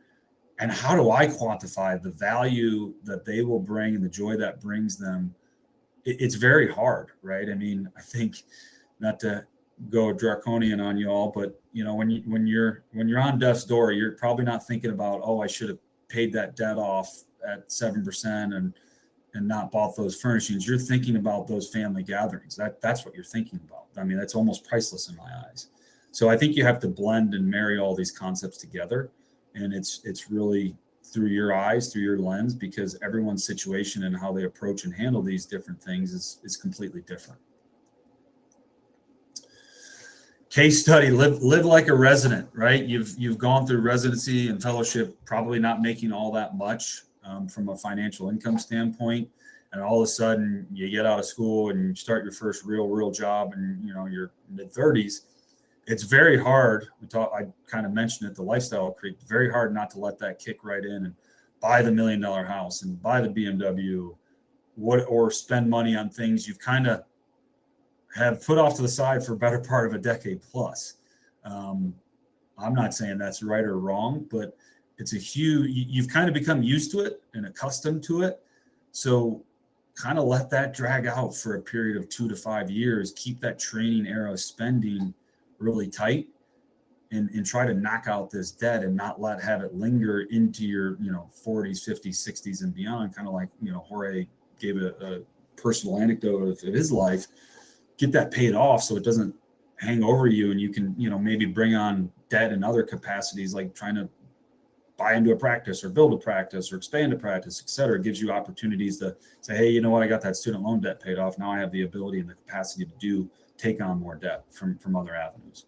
And how do I quantify the value that they will bring and the joy that brings them? It's very hard, right? I mean, I think, not to go draconian on you all, but when you're on death's door, you're probably not thinking about, I should have paid that debt off at 7% and not bought those furnishings. You're thinking about those family gatherings. That's what you're thinking about. I mean, that's almost priceless in my eyes. So I think you have to blend and marry all these concepts together, and it's really through your eyes, through your lens, because everyone's situation and how they approach and handle these different things is completely different. Case study, live like a resident, right? You've gone through residency and fellowship, probably not making all that much from a financial income standpoint. And all of a sudden you get out of school and you start your first real job and your mid-30s. It's very hard. I kind of mentioned it, the lifestyle creep, very hard not to let that kick right in and buy the $1 million house and buy the BMW or spend money on things you've kind of have put off to the side for a better part of a decade plus. I'm not saying that's right or wrong, but it's a huge, you've kind of become used to it and accustomed to it. So kind of let that drag out for a period of 2 to 5 years, keep that training era of spending really tight, and try to knock out this debt and not have it linger into your, 40s, 50s, 60s and beyond. Kind of like, Jorge gave a personal anecdote of his life. Get that paid off so it doesn't hang over you, and you can, maybe bring on debt in other capacities, like trying to buy into a practice or build a practice or expand a practice, et cetera. It gives you opportunities to say, hey, you know what? I got that student loan debt paid off. Now I have the ability and the capacity to take on more debt from other avenues.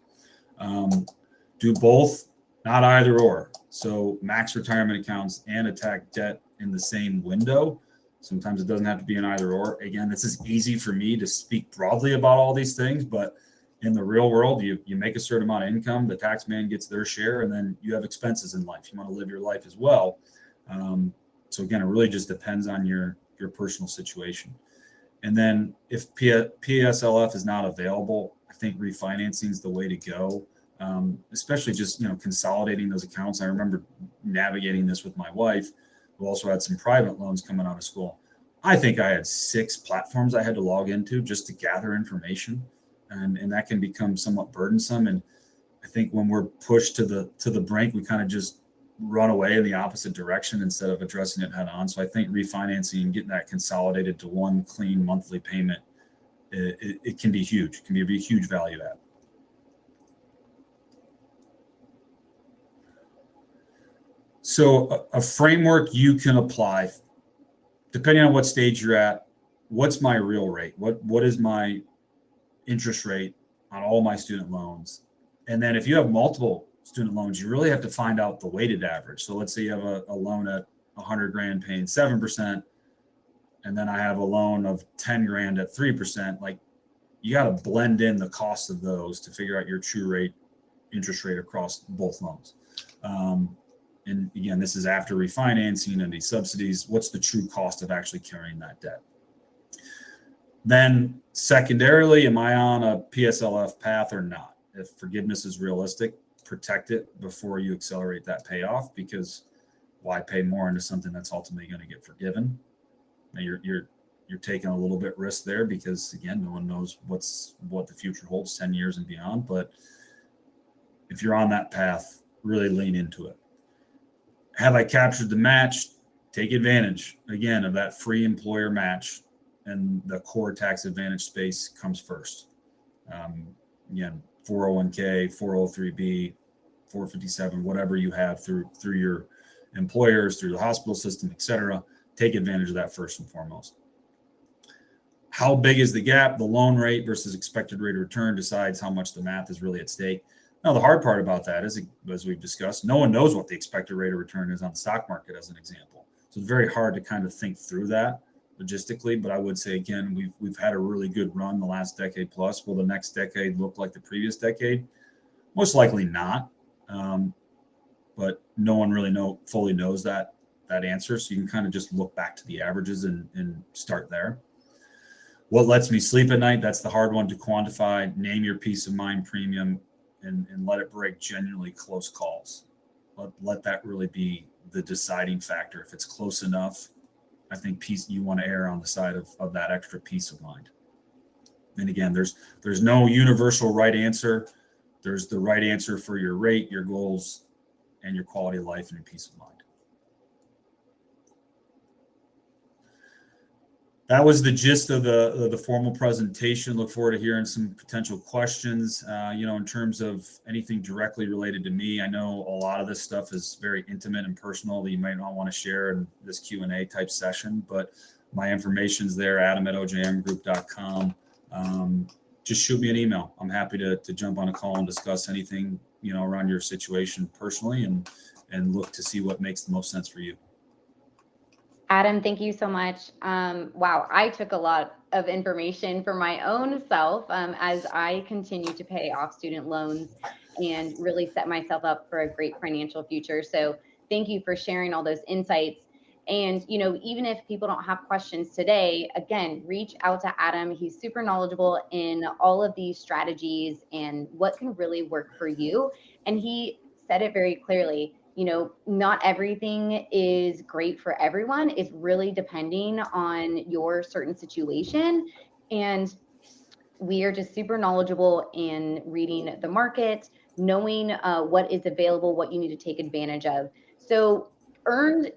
Do both, not either or. So max retirement accounts and attack debt in the same window. Sometimes it doesn't have to be an either or. Again, this is easy for me to speak broadly about all these things, but in the real world, you make a certain amount of income, the tax man gets their share, and then you have expenses in life. You want to live your life as well. So again, it really just depends on your personal situation. And then if PSLF is not available, I think refinancing is the way to go. Especially just, consolidating those accounts. I remember navigating this with my wife, who also had some private loans coming out of school. I think I had 6 platforms I had to log into just to gather information. And that can become somewhat burdensome. And I think when we're pushed to the brink, we kind of just run away in the opposite direction instead of addressing it head on. So I think refinancing and getting that consolidated to one clean monthly payment, it can be huge. It can be a huge value add. So a framework you can apply, depending on what stage you're at. What's my real rate? What is my interest rate on all my student loans? And then if you have multiple student loans, you really have to find out the weighted average. So let's say you have a loan at 100 grand paying 7%, and then I have a loan of 10 grand at 3%. Like, you got to blend in the cost of those to figure out your true rate, interest rate across both loans. And again, this is after refinancing and these subsidies. What's the true cost of actually carrying that debt? Then secondarily, am I on a PSLF path or not? If forgiveness is realistic, protect it before you accelerate that payoff, because why pay more into something that's ultimately going to get forgiven? Now you're taking a little bit risk there, because again, no one knows what the future holds 10 years and beyond. But if you're on that path, really lean into it. Have I captured the match? Take advantage again of that free employer match. And the core tax advantage space comes first. Again, 401k, 403b, 457, whatever you have through your employers, through the hospital system, et cetera, take advantage of that first and foremost. How big is the gap? The loan rate versus expected rate of return decides how much the math is really at stake. Now, the hard part about that is, as we've discussed, no one knows what the expected rate of return is on the stock market, as an example. So it's very hard to kind of think through that logistically, but I would say, again, we've had a really good run the last decade plus. Will the next decade look like the previous decade? Most likely not, but no one really fully knows that answer. So you can kind of just look back to the averages and start there. What lets me sleep at night? That's the hard one to quantify. Name your peace of mind premium, and let it break genuinely close calls. Let that really be the deciding factor. If it's close enough, I think you want to err on the side of that extra peace of mind. And again, there's no universal right answer. There's the right answer for your rate, your goals, and your quality of life and your peace of mind. That was the gist of the formal presentation. Look forward to hearing some potential questions. In terms of anything directly related to me, I know a lot of this stuff is very intimate and personal that you might not want to share in this Q&A type session, but my information's there, adam@ojmgroup.com. Just shoot me an email. I'm happy to jump on a call and discuss anything, around your situation personally, and look to see what makes the most sense for you. Adam, thank you so much. Wow, I took a lot of information for my own self as I continue to pay off student loans and really set myself up for a great financial future. So thank you for sharing all those insights. And, even if people don't have questions today, again, reach out to Adam. He's super knowledgeable in all of these strategies and what can really work for you. And he said it very clearly. not everything is great for everyone. It's really depending on your certain situation. And we are just super knowledgeable in reading the market, knowing what is available, what you need to take advantage of. So Earned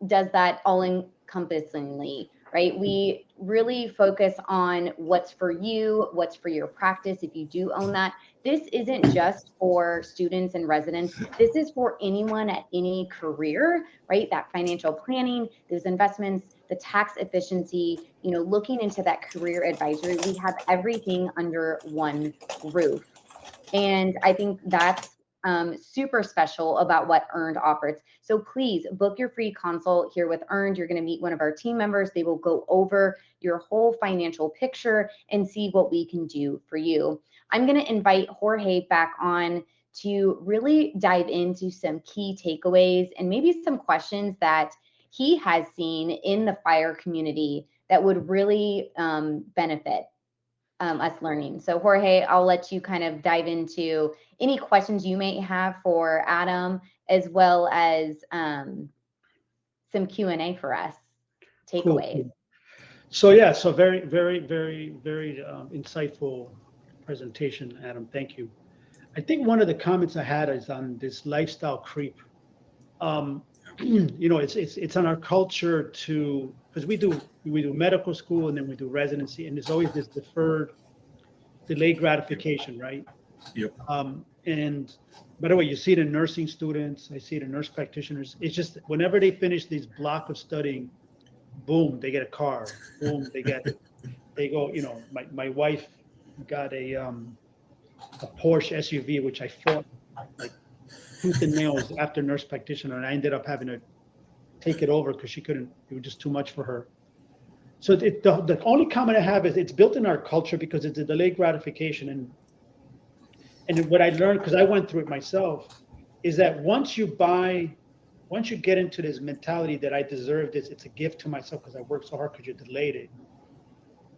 does that all encompassingly, right? We really focus on what's for you, what's for your practice if you do own that. This isn't just for students and residents. This is for anyone at any career, right? That financial planning, those investments, the tax efficiency, looking into that career advisory. We have everything under one roof. And I think that's super special about what Earned offers. So please book your free consult here with Earned. You're going to meet one of our team members. They will go over your whole financial picture and see what we can do for you. I'm going to invite Jorge back on to really dive into some key takeaways and maybe some questions that he has seen in the FIRE community that would really benefit us learning. So Jorge, I'll let you kind of dive into any questions you may have for Adam, as well as some Q&A for us, takeaways. Cool. So yeah, so very, very, very, very insightful presentation, Adam. Thank you. I think one of the comments I had is on this lifestyle creep. It's on our culture to, because we do medical school and then we do residency, and there's always this delayed gratification, right? Yep. And by the way, you see it in nursing students, I see it in nurse practitioners. It's just whenever they finish these block of studying, boom, they get a car. Boom, they go. My wife got a Porsche SUV, which I fought like tooth and nails after nurse practitioner, and I ended up having to take it over because she couldn't. It was just too much for her. So the only comment I have is it's built in our culture because it's a delayed gratification, and what I learned, because I went through it myself, is that once you get into this mentality that I deserve this, it's a gift to myself because I worked so hard because you delayed it.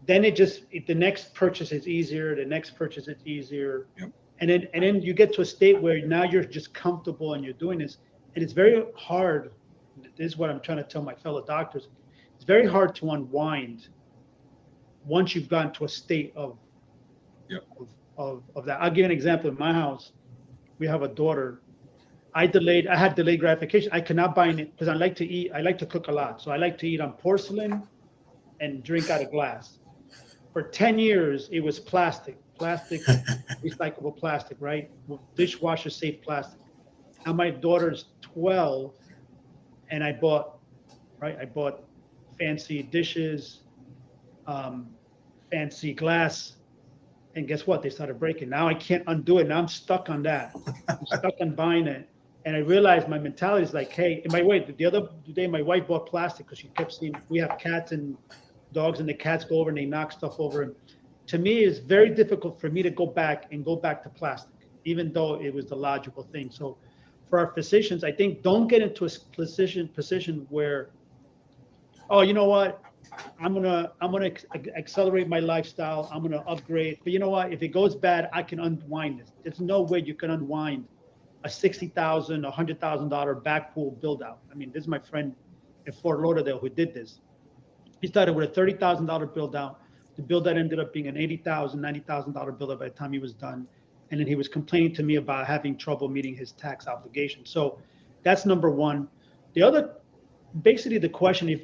Then the next purchase is easier. The next purchase is easier. Yep. And then you get to a state where now you're just comfortable and you're doing this. And it's very hard. This is what I'm trying to tell my fellow doctors. It's very hard to unwind once you've gotten to a state of that. I'll give you an example. In my house, we have a daughter. I had delayed gratification. I could not buy it because I like to eat. I like to cook a lot. So I like to eat on porcelain and drink out of glass. For 10 years, it was plastic, recyclable plastic, right? Dishwasher safe plastic. Now my daughter's 12 and I bought fancy dishes, fancy glass. And guess what? They started breaking. Now I can't undo it. Now I'm stuck on that. I'm stuck on buying it. And I realized my mentality is like, hey, the other day my wife bought plastic because she kept seeing, we have cats and dogs, and the cats go over and they knock stuff over. And to me, it's very difficult for me to go back to plastic, even though it was the logical thing. So for our physicians, I think don't get into a position where, oh, you know what? I'm gonna accelerate my lifestyle. I'm gonna upgrade. But you know what? If it goes bad, I can unwind this. There's no way you can unwind a $60,000, $100,000 back pool build out. I mean, this is my friend in Fort Lauderdale who did this. He started with a $30,000 build out. The build out ended up being an $80,000, $90,000 build out by the time he was done. And then he was complaining to me about having trouble meeting his tax obligation. So that's number one. The other, basically the question, if,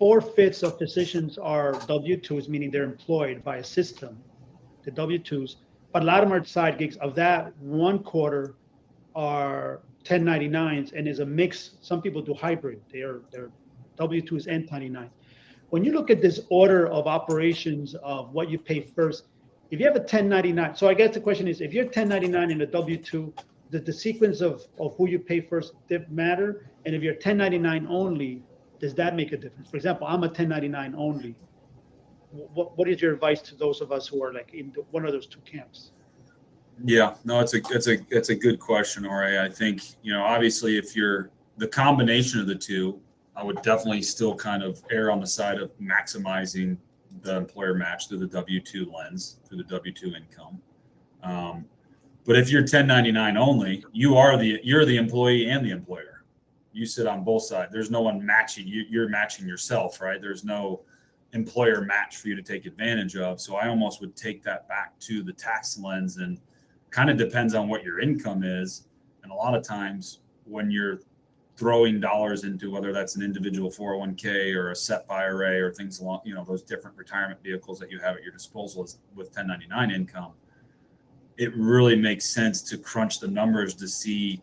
4/5 of physicians are W-2s, meaning they're employed by a system, the W-2s, but a lot of them are side gigs. Of that, 1/4 are 1099s, and there's a mix. Some people do hybrid. They're W-2s and 1099s. When you look at this order of operations of what you pay first, if you have a 1099, so I guess the question is, if you're 1099 in a W-2, does the sequence of who you pay first matter? And if you're 1099 only, does that make a difference? For example, I'm a 1099 only. What is your advice to those of us who are like in one of those two camps? Yeah, no, it's a good question, Jorge. I think, obviously if you're the combination of the two, I would definitely still kind of err on the side of maximizing the employer match through the W-2 lens, through the W-2 income. But if you're 1099 only, you're the employee and the employer. You sit on both sides. There's no one matching you. You're matching yourself, right? There's no employer match for you to take advantage of. So I almost would take that back to the tax lens, and kind of depends on what your income is. And a lot of times when you're throwing dollars into, whether that's an individual 401k or a SEP IRA or things along, those different retirement vehicles that you have at your disposal with 1099 income, it really makes sense to crunch the numbers to see,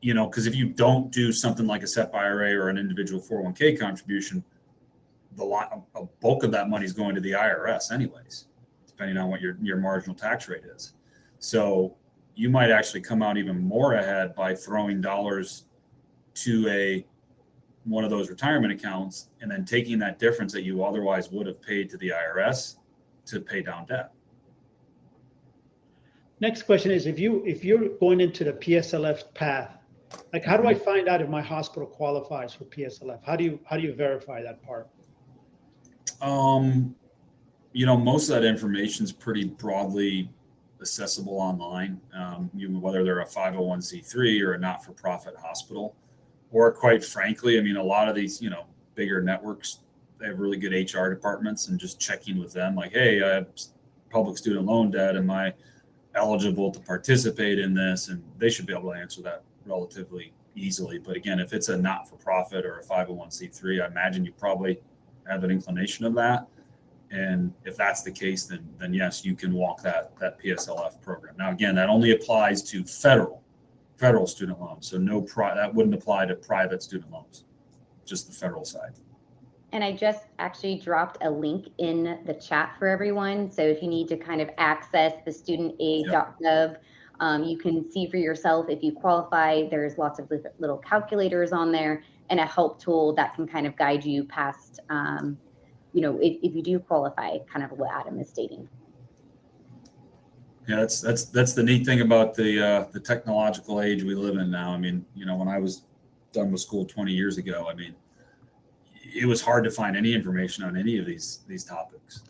because if you don't do something like a SEP IRA or an individual 401k contribution, a bulk of that money is going to the IRS anyways, depending on what your marginal tax rate is. So you might actually come out even more ahead by throwing dollars to one of those retirement accounts and then taking that difference that you otherwise would have paid to the IRS to pay down debt. Next question is, if you're going into the PSLF path, like how do I find out if my hospital qualifies for PSLF? How do you verify that part? Most of that information is pretty broadly accessible online, whether they're a 501c3 or a not-for-profit hospital, or quite frankly, a lot of these, bigger networks, they have really good HR departments, and just checking with them like, hey, I have public student loan debt. Am I eligible to participate in this? And they should be able to answer that relatively easily. But again, if it's a not-for-profit or a 501c3, I imagine you probably have an inclination of that. And if that's the case, then yes, you can walk that PSLF program. Now, again, that only applies to federal student loans. So that wouldn't apply to private student loans, just the federal side. And I just actually dropped a link in the chat for everyone. So if you need to kind of access the studentaid.gov, you can see for yourself if you qualify. There's lots of little calculators on there and a help tool that can kind of guide you past, if you do qualify, kind of what Adam is stating. Yeah, that's the neat thing about the technological age we live in now. When I was done with school 20 years ago, it was hard to find any information on any of these topics.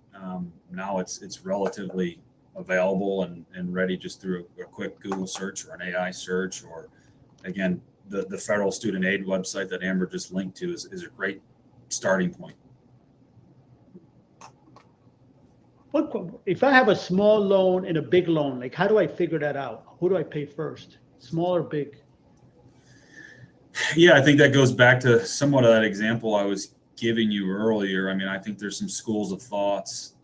Now it's relatively available and ready just through a quick Google search or an AI search, or again, the federal student aid website that Amber just linked to is a great starting point. If I have a small loan and a big loan, like how do I figure that out? Who do I pay first, small or big? Yeah, I think that goes back to somewhat of that example I was giving you earlier. I think there's some schools of thoughts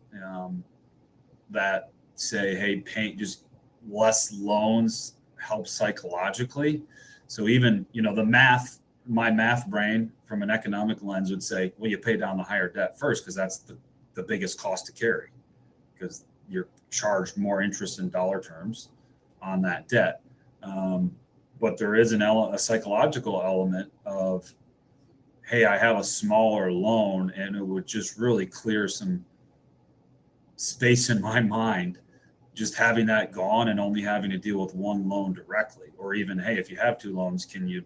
that say, hey, pay just less loans helps psychologically. So even, my math brain from an economic lens would say, well, you pay down the higher debt first because that's the biggest cost to carry, because you're charged more interest in dollar terms on that debt. But there is a psychological element of, hey, I have a smaller loan, and it would just really clear some space in my mind, just having that gone and only having to deal with one loan directly. Or even, hey, if you have two loans, can you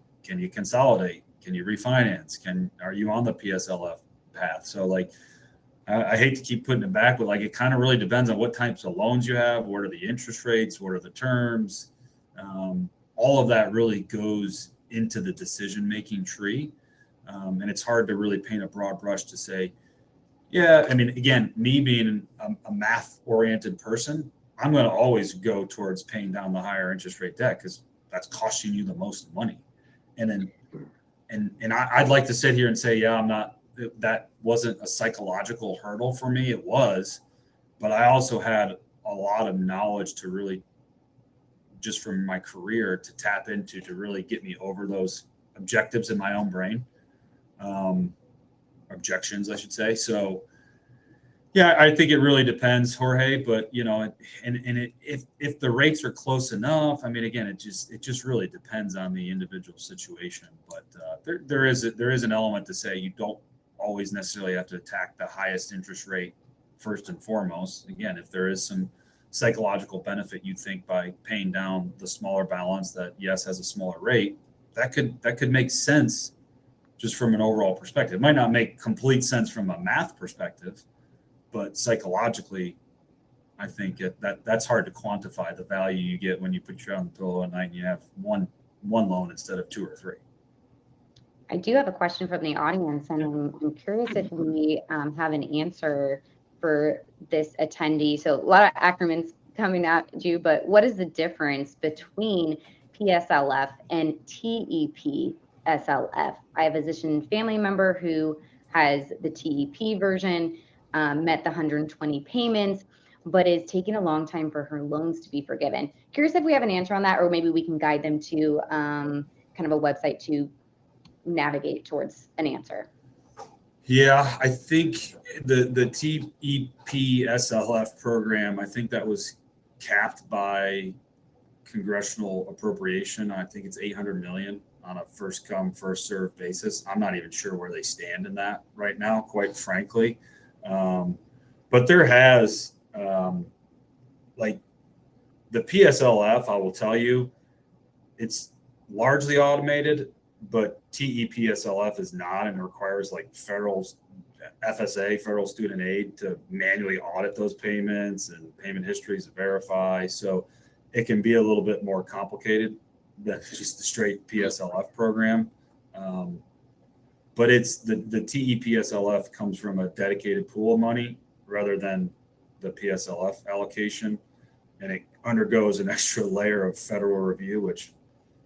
consolidate? Can you refinance? Are you on the PSLF path? So I hate to keep putting it back, but it kind of really depends on what types of loans you have. What are the interest rates? What are the terms? All of that really goes into the decision-making tree. And it's hard to really paint a broad brush to say, yeah, again, me being a math-oriented person, I'm going to always go towards paying down the higher interest rate debt because that's costing you the most money. And I'd like to sit here and say, yeah, that wasn't a psychological hurdle for me. It was, but I also had a lot of knowledge to really, just from my career, to tap into to really get me over those objectives in my own brain, objections, I should say. So, yeah, I think it really depends, Jorge. But if the rates are close enough, again, it just really depends on the individual situation. But there is an element to say you don't always necessarily have to attack the highest interest rate first and foremost. Again, if there is some psychological benefit you think by paying down the smaller balance that yes has a smaller rate, that could make sense just from an overall perspective. It might not make complete sense from a math perspective, but psychologically, I think that's hard to quantify, the value you get when you put your on the pillow at night and you have one loan instead of 2 or 3. I do have a question from the audience, and I'm curious if we have an answer for this attendee. So a lot of acronyms coming at you, but what is the difference between PSLF and TEP-SLF? I have a physician family member who has the TEP version, met the 120 payments, but is taking a long time for her loans to be forgiven. Curious if we have an answer on that, or maybe we can guide them to kind of a website to navigate towards an answer. Yeah, I think the TEP-SLF program, I think that was capped by congressional appropriation. I think it's 800 million on a first come, first served basis. I'm not even sure where they stand in that right now, quite frankly. But there has, like the PSLF, I will tell you, it's largely automated, but TEP-SLF is not, and requires like federal FSA, federal student aid, to manually audit those payments and payment histories to verify. So it can be a little bit more complicated than just the straight PSLF program. But it's the TEP-SLF comes from a dedicated pool of money rather than the PSLF allocation. And it undergoes an extra layer of federal review, which,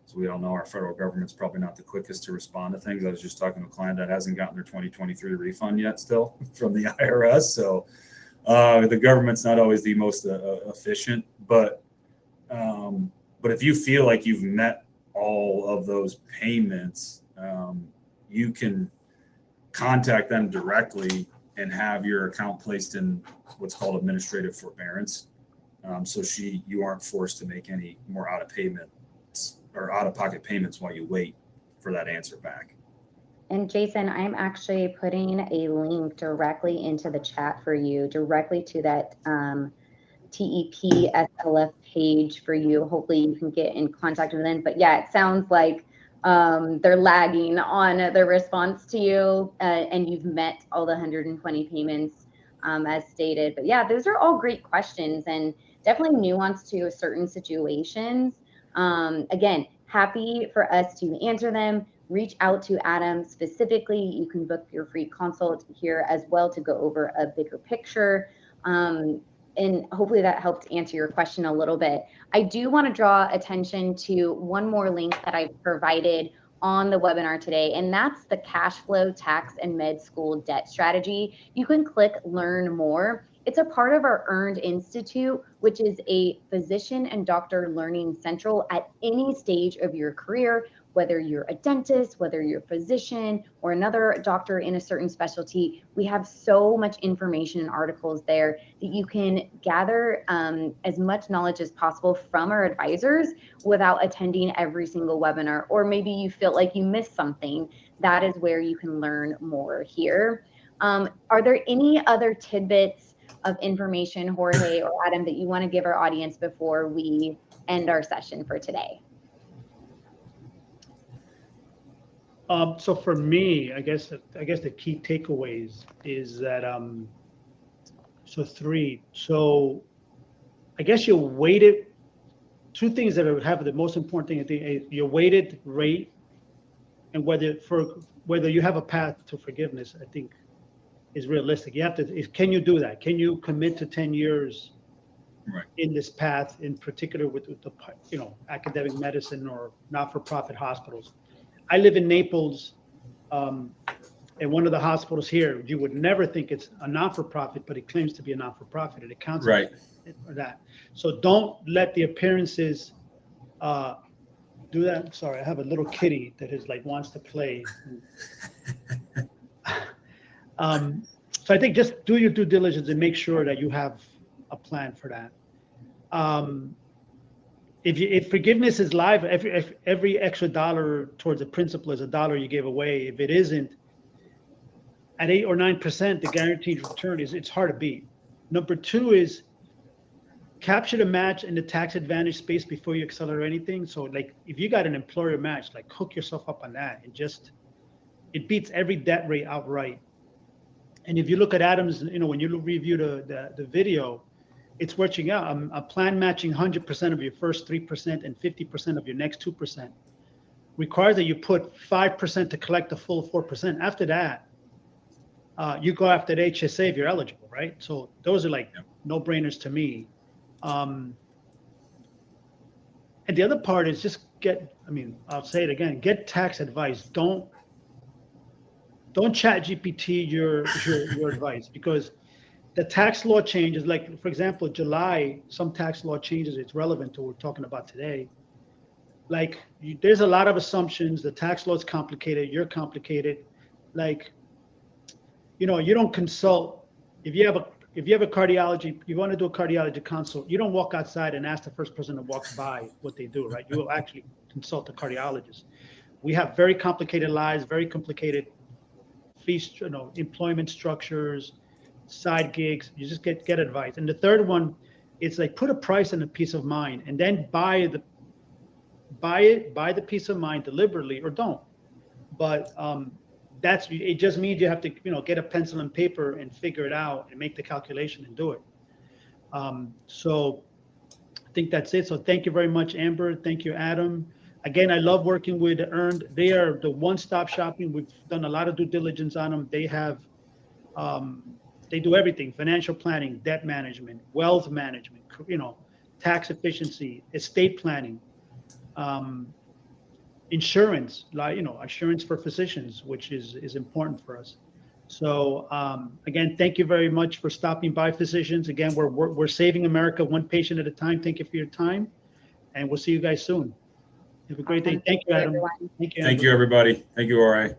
so we all know, our federal government's probably not the quickest to respond to things. I was just talking to a client that hasn't gotten their 2023 refund yet still from the IRS. So the government's not always the most efficient, but if you feel like you've met all of those payments, you can contact them directly and have your account placed in what's called administrative forbearance. So you aren't forced to make any more out-of-pocket payments while you wait for that answer back. And Jason, I'm actually putting a link directly into the chat for you, directly to that TEP-SLF page for you. Hopefully you can get in contact with them. But yeah, it sounds like they're lagging on their response to you, and you've met all the 120 payments as stated. But yeah, those are all great questions and definitely nuanced to certain situations. Again, happy for us to answer them. Reach out to Adam specifically. You can book your free consult here as well to go over a bigger picture. And hopefully that helped answer your question a little bit. I do want to draw attention to one more link that I've provided on the webinar today, and that's the cash flow, tax, and med school debt strategy. You can click learn more. It's a part of our Earned Institute, which is a physician and doctor learning central at any stage of your career, whether you're a dentist, whether you're a physician, or another doctor in a certain specialty. We have so much information and articles there that you can gather as much knowledge as possible from our advisors without attending every single webinar. Or maybe you feel like you missed something. That is where you can learn more here. Are there any other tidbits of information, Jorge or Adam, that you want to give our audience before we end our session for today? So for me, I guess the key takeaways is that so 3. So I guess your weighted, 2 things that have the most important thing, I think, is your weighted rate and whether you have a path to forgiveness, I think, is realistic. You have to, can you do that? Can you commit to 10 years Right. in this path, in particular with the academic medicine or not-for-profit hospitals? I live in Naples, and one of the hospitals here, you would never think it's a not-for-profit, but it claims to be a not-for-profit, and it counts Right. for that. So don't let the appearances do that. Sorry, I have a little kitty that is like wants to play. So I think just do your due diligence and make sure that you have a plan for that. If forgiveness is live, every extra dollar towards a principal is a dollar you gave away. If it isn't, at 8 or 9%, the guaranteed return it's hard to beat. Number 2 is capture the match in the tax advantage space before you accelerate anything. So like if you got an employer match, like hook yourself up on that, and it beats every debt rate outright. And if you look at Adam's, when you review the video, it's working out. A plan matching 100% of your first 3% and 50% of your next 2% requires that you put 5% to collect the full 4%. After that, you go after the HSA if you're eligible, right? So those are like no-brainers to me. And the other part is just I'll say it again, get tax advice. Don't chat GPT your advice, because the tax law changes, like for example, July, some tax law changes, it's relevant to what we're talking about today. Like there's a lot of assumptions. The tax law is complicated. You're complicated. Like, you don't consult. If you have a cardiology, you want to do a cardiology consult, you don't walk outside and ask the first person that walks by what they do, right? You will actually consult the cardiologist. We have very complicated lives, very complicated fees, employment structures, side gigs. You just get advice. And the third one, it's like put a price on a peace of mind, and then buy the peace of mind deliberately, or don't. But it just means you have to get a pencil and paper and figure it out and make the calculation and do it. So I think that's it. So thank you very much, Amber. Thank you, Adam. Again, I love working with Earned. They are the one-stop shopping. We've done a lot of due diligence on them. They have they do everything: financial planning, debt management, wealth management, tax efficiency, estate planning, insurance, insurance for physicians, which is important for us. So again, thank you very much for stopping by, physicians. Again, we're saving America one patient at a time. Thank you for your time, and we'll see you guys soon. Have a great day. Thank you, Adam. Everyone. Thank you, Thank you, everybody. Thank you, RA.